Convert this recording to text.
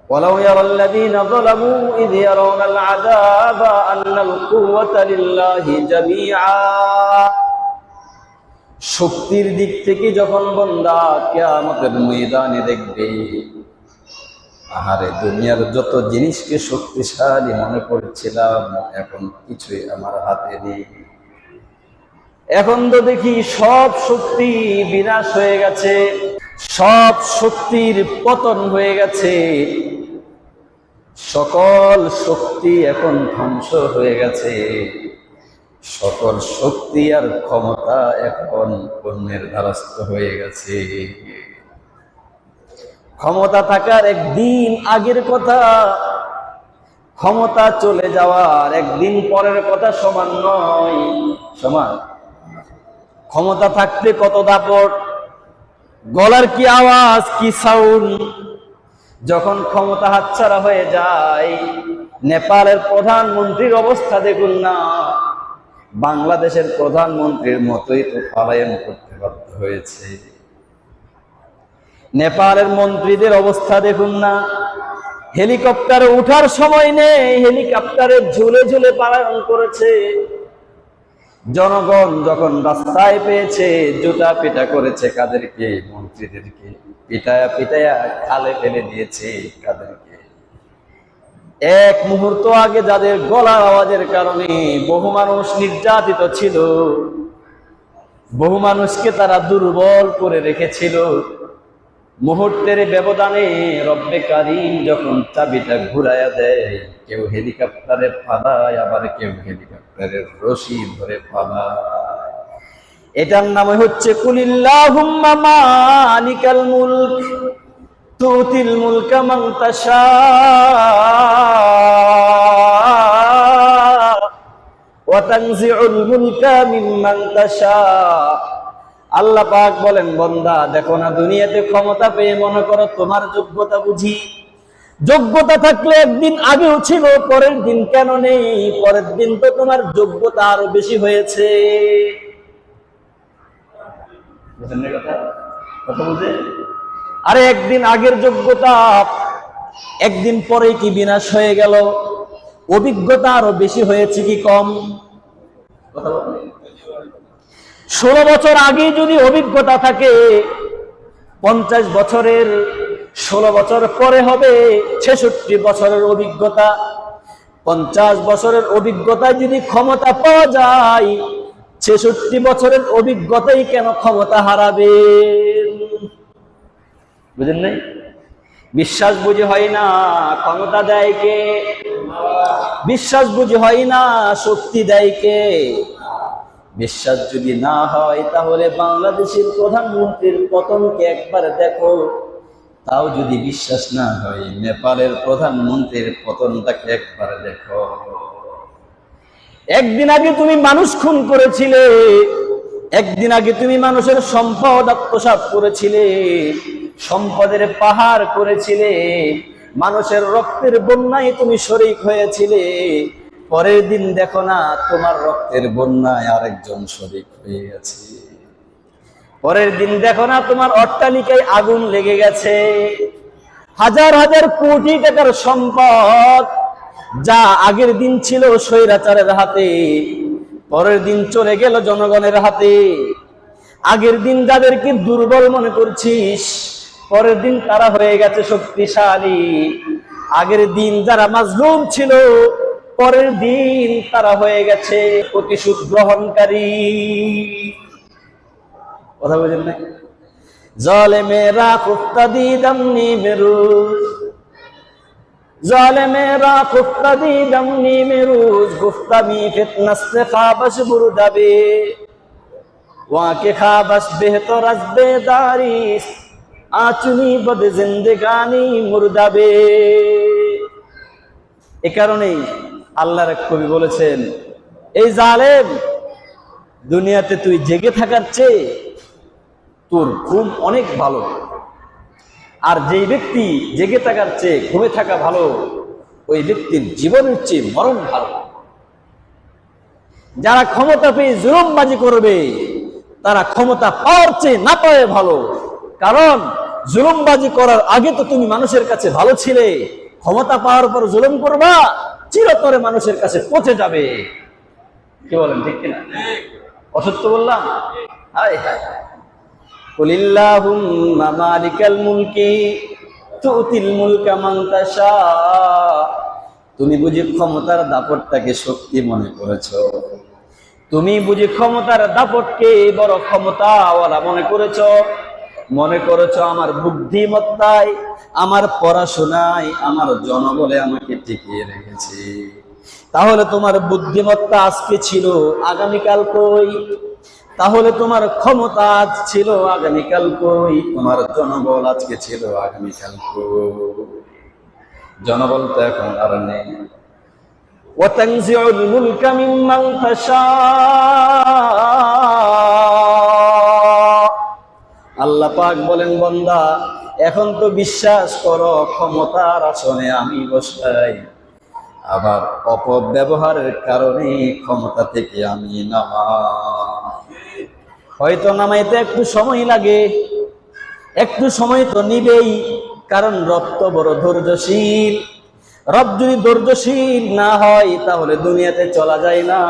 ওয়ালাউ ইয়ারাল্লাযীনা যালামু ইয ইয়ারাউনাল আযাবা আন্নাল কুওয়াতা লিল্লাহি জামিআ। শক্তির দিক থেকে যখন বান্দা কিয়ামতের ময়দানে দেখবে, আহারে দুনিয়ার যত জিনিসকে শক্তিশালী মনে করছিলাম এখন কিছুই আমার হাতে নেই। এখন তো দেখি সব শক্তি বিনাশ হয়ে গেছে, সব শক্তির পতন হয়ে গেছে, সকল শক্তি এখন ধ্বংস হয়ে গেছে, সকল শক্তি আর ক্ষমতা এখন অন্যের দ্বারস্থ হয়ে গেছে। ক্ষমতা থাকার একদিন আগের কথা, ক্ষমতা চলে যাওয়ার একদিন পরের কথা সমান নয়। সমান? ক্ষমতা থাকতে কত দাপট, গলার কি আওয়াজ, কি সাউন্ড। যখন ক্ষমতা হাতছাড়া হয়ে যায়, নেপালের প্রধানমন্ত্রীর অবস্থা দেখুন না, বাংলাদেশের প্রধানমন্ত্রীর মতোই তো পলায়ন করতে বাধ্য হয়েছে। নেপালের মন্ত্রীদের অবস্থা দেখুন না, হেলিকপ্টারে ওঠার সময় নেই, হেলিকপ্টারে ঝুলে ঝুলে পলায়ন করেছে। জনগণ যখন রাস্তায় পেয়েছে, জুতা পিটা করেছে কাদেরকে? মন্ত্রীদেরকে। পিটায়া পিটায়া খালে ফেলে দিয়েছে কাদেরকে? এক মুহূর্ত আগে যাদের গলার আওয়াজের কারণে বহু মানুষ নির্যাতিত ছিল, বহু মানুষকে তারা দুর্বল করে রেখেছিল, মুহূর্তের ব্যবধানে রব্বে কারীম যখন চাবিটা ঘুরাইয়া দেয়, কেউ হেলিকপ্টারে পালায়, আবার কেউ হেলিকপ্টারের রশি ধরে পালায়। এটার নাম হচ্ছে কুলিল্লাহুম্মা মালিকাল মুলক তুতিল মুলকা মান তাশা ওয়া তানজিউল মুলকা মিম্মান তাশা। আল্লাহ পাক বলেন, বান্দা দেখো না, দুনিয়াতে ক্ষমতা পেয়ে মনে করো তোমার যোগ্যতা বুঝি। যোগ্যতা থাকলে একদিন আগেও ছিল, পরের দিন কেন নেই? পরের দিন তো তোমার যোগ্যতা আরো বেশি হয়েছে। আরে একদিন আগের যোগ্যতা একদিন পরে কি বিনাশ হয়ে গেল? অভিজ্ঞতা আরো বেশি হয়েছে কি কম? কথা বলেন। 16 বছর আগে যদি অভিজ্ঞতা থাকে, 50 বছরের 16 বছর পরে হবে 66 বছরের অভিজ্ঞতা। 50 বছরের অভিজ্ঞতায় যদি ক্ষমতা পাওয়া যায়, 66 বছরের অভিজ্ঞতাই কেন ক্ষমতা হারাবে? বুঝেন নাই? বিশ্বাস বুঝি হয় না, ক্ষমতা দেয় কে? বিশ্বাস বুঝি হয় না, শক্তি দেয় কে? বিশ্বাস যদি না হয়, তাহলে বাংলাদেশের প্রধানমন্ত্রীর পতনকে একবার দেখো। তাও যদি বিশ্বাস না হয়, নেপালের প্রধানমন্ত্রীর পতনটাকে একবার দেখো। একদিন আগে তুমি মানুষ খুন করেছিলে, একদিন আগে তুমি মানুষের সম্পদ আত্মসাৎ করেছিলে, সম্পদের পাহাড় করেছিলে, মানুষের রক্তের বন্যায় তুমি শরীক হয়েছিলে। পরের দিন দেখো না, তোমার রক্তের বন্যায় আরেকজন শরীক হয়ে গেছে। পরের দিন দেখো না, তোমার অট্টালিকায় আগুন লেগে গেছে। হাজার হাজার কোটি টাকার সম্পদ যা আগের দিন ছিল স্বৈরাচারের হাতে, পরের দিন চলে গেল জনগণের হাতে। আগের দিন যাদেরকে দুর্বল মনে করছিস, পরের দিন তারা হয়ে গেছে শক্তিশালী। আগের দিন যারা মাজলুম ছিল, পরের দিন তারা হয়ে গেছে প্রতিশোধ গ্রহণকারী। কথা বুঝেন না? জালেমেরা কুফতাদি দামনি মেরুজ, জালেমেরা কুফতাদি দামনি মেরুজ, গুফতামি ফিতনাস সে খাবশ বুরদাবে, ওয়াকে খাবশ বেহতর আজ বেদারিস, আচুনি বদ জিন্দেগানি মুরদাবে। এ কারণেই আল্লাহর এক কবি বলেছেন, এই জালেম, দুনিয়াতে তুই জেগে থাকার চেয়ে তোর ঘুম অনেক ভালো। আর যেই ব্যক্তি জেগে থাকার চেয়ে ঘুমে থাকা ভালো, ওই ব্যক্তির জীবনের চেয়ে মরণ ভালো। যারা ক্ষমতা পেয়ে জুলুমবাজি করবে, তারা ক্ষমতা পাওয়ার চেয়ে না পাওয়া ভালো। কারণ জুলুমবাজি করার আগে তো তুমি মানুষের কাছে ভালো ছিলে, ক্ষমতা পাওয়ার পর জুলুম করবা, চিরতরে মানুষের কাছে পচে যাবে। কি বলেন, ঠিক কিনা? অসত্য বললাম? হায় হায়। কুলিল্লাহুম্মা মালিকাল মুলকি তুতিল মুলকা মান তাশা। তুমি বুঝি ক্ষমতার দাপটটাকে শক্তি মনে করেছো? তুমি বুঝি ক্ষমতার দাপটকে বড় ক্ষমতাওয়ালা মনে করেছো? মনে করেছো আমার বুদ্ধিমত্তায়, আমার পড়াশোনায়, আমার জনবলে আমাকে টিকিয়ে রেখেছে। তাহলে তোমার বুদ্ধিমত্তা আজকে ছিল, আগামীকাল কই? তাহলে তোমার ক্ষমতা আজ ছিল, আগামীকাল কই? তোমার জনবল আজকে ছিল, আগামীকাল কই? জনবল তো এখন আর নেই। ওয়াতানজিউল মুলকা মিম্মান তাশা। আল্লাহ পাক বলেন, বান্দা এখন তো বিশ্বাস করো ক্ষমতার আসনে আমি বসাই, আবার অপব্যবহারের কারণে ক্ষমতা থেকে আমি নামাই। হয়তো নামাইতে একটু সময় লাগে, একটু সময় তো নিবেই, কারণ রব তো বড় ধৈর্যশীল। রব যদি ধৈর্যশীল না হয় তাহলে দুনিয়াতে চলা যায় না।